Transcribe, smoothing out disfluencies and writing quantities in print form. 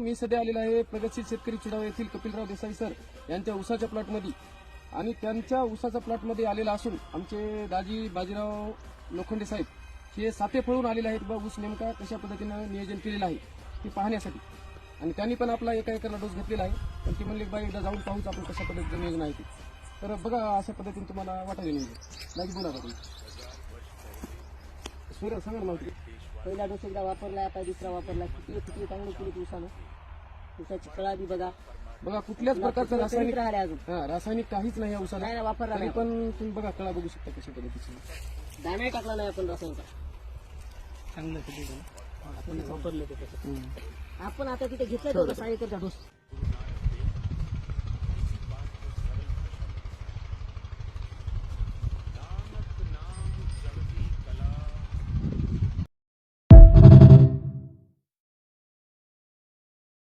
मी सध्या आलेला आहे प्रगतशील शेतकरी चिडाव येथील कपिलराव देसाई सर यांच्या ऊसाच्या प्लॉटमध्ये आणि त्यांच्या ऊसाच्या प्लॉटमध्ये आलेला असून आमचे दाजी बाजीराव लोखंडे साहेब हे साते फळून आलेले आहेत बा ऊस नेमका कशा पद्धतीनं नियोजन केलेलं आहे ते पाहण्यासाठी आणि त्यांनी पण आपला एका एकरला डोस घेतलेला आहे पण ते म्हणले बाई एकदा जाऊन पाहूच आपण कशा पद्धतीचं नियोजन आहे ते तर बघा अशा पद्धतीने तुम्हाला वाटायला नियोजन दाजी बोला बघा सूर्य सांगा ना माहिती पहिला डोस एकदा वापरला आता दुसरा वापरला किती चांगलं केली ऊसानं ऊसाची कळा बी बघा बघा कुठल्याच प्रकारचं रासायनिक राहिले अजून रासायनिक काहीच नाही या ऊसाला नाही वापरला तरी नाही पण तुम्ही बघा कळा बघू शकता कशा पद्धतीची दाणे टाकला नाही आपण रसायनचा चांगलं आपण वापरलं ते आपण आता तिथे घेतलं होतं 6 एकरचा डोस